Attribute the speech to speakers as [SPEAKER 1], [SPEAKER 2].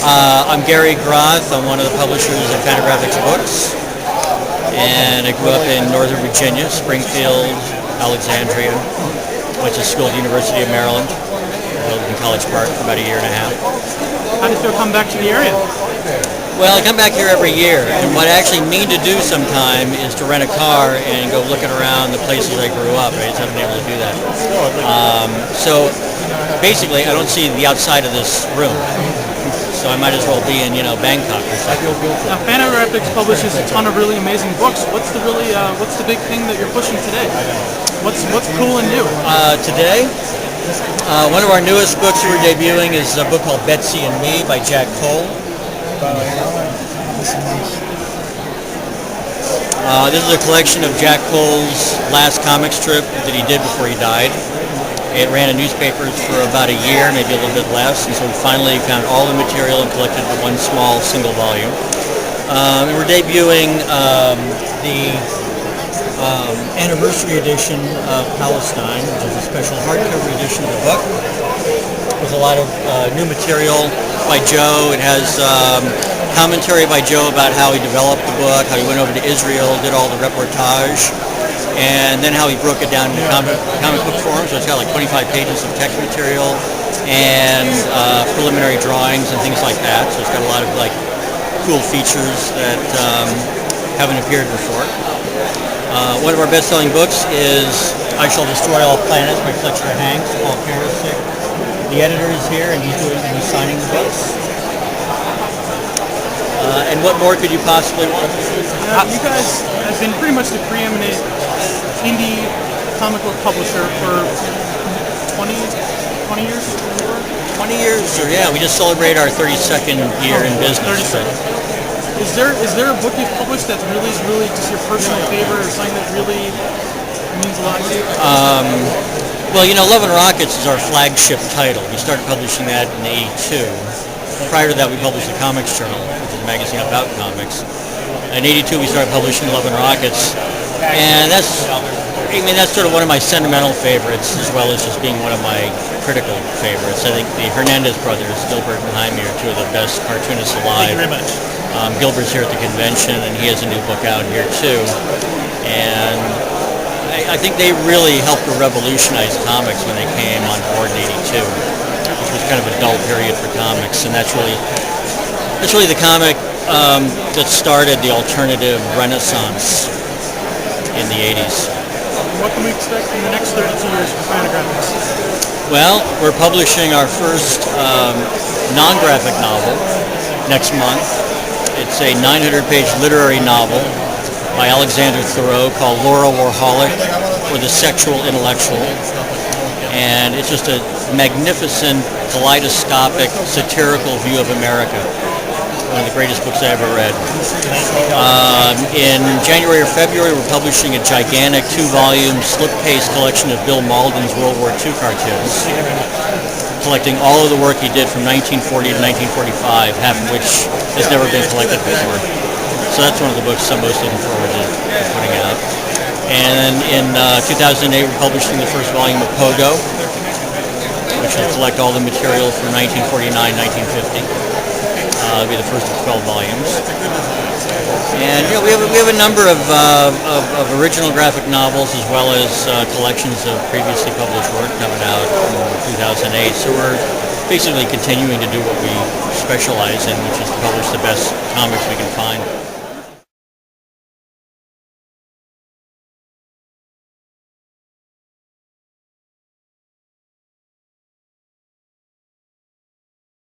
[SPEAKER 1] I'm Gary Groth. I'm one of the publishers of Fantagraphics books, and I grew up in Northern Virginia, Springfield, Alexandria. Went to school at the University of Maryland. I lived in College Park for about a year and a half.
[SPEAKER 2] How do you feel come back to the area?
[SPEAKER 1] Well, I come back here every year, and what I actually mean to do sometime is to rent a car and go looking around the places I grew up. I just haven't been able to do that. So basically, I don't see the outside of this room. So I might as well be in, Bangkok or something.
[SPEAKER 2] Now, Fantagraphics publishes a ton of really amazing books. What's the big thing that you're pushing today? What's cool and new?
[SPEAKER 1] Today, one of our newest books we're debuting is a book called Betsy and Me by Jack Cole. This is a collection of Jack Cole's last comic strip that he did before he died. It ran in newspapers for about a year, maybe a little bit less, and so we finally found all the material and collected it in one small single volume. And we're debuting the anniversary edition of Palestine, which is a special hardcover edition of the book, with a lot of new material by Joe. It has commentary by Joe about how he developed the book, how he went over to Israel, did all the reportage, and then how he broke it down into comic book form. So it's got like 25 pages of text material and preliminary drawings and things like that. So it's got a lot of cool features that haven't appeared before. One of our best-selling books is I Shall Destroy All Planets by Fletcher Hanks, Paul Karasik. The editor is here, and he's signing the books. And what more could you possibly want?
[SPEAKER 2] You guys have been pretty much the preeminent indie comic book publisher for 20 years?
[SPEAKER 1] 20 years, or yeah, we just celebrated our 32nd year in business.
[SPEAKER 2] Is there a book you've published that's really just your personal favorite, or something that really means a lot to you?
[SPEAKER 1] Well, Love and Rockets is our flagship title. We started publishing that in '82. Prior to that, we published the Comics Journal, which is a magazine about comics. In '82, we started publishing Love and Rockets, and that's sort of one of my sentimental favorites, as well as just being one of my critical favorites. I think the Hernandez brothers, Gilbert and Jaime, are two of the best cartoonists alive.
[SPEAKER 2] Thank you very much.
[SPEAKER 1] Gilbert's here at the convention, and he has a new book out here too. And I think they really helped to revolutionize comics when they came on board in '82, which was kind of a dull period for comics, and that's really the comic that started the alternative renaissance in the '80s.
[SPEAKER 2] What can we expect in the next 32 years for Fantagraphics?
[SPEAKER 1] Well, we're publishing our first non-graphic novel next month. It's a 900-page literary novel by Alexander Thoreau called Laura Warholic, or The Sexual Intellectual. And it's just a magnificent, kaleidoscopic, satirical view of America. One of the greatest books I ever read. In January or February, we're publishing a gigantic 2-volume slip-case collection of Bill Malden's World War II cartoons, collecting all of the work he did from 1940 to 1945, half of which has never been collected before. So that's one of the books I'm most looking forward to putting out. And in 2008, we're publishing the first volume of Pogo, which will collect all the material from 1949, 1950. It'll be the first of 12 volumes. And we have a number of original graphic novels, as well as collections of previously published work coming out in 2008. So we're basically continuing to do what we specialize in, which is to publish the best comics we can find.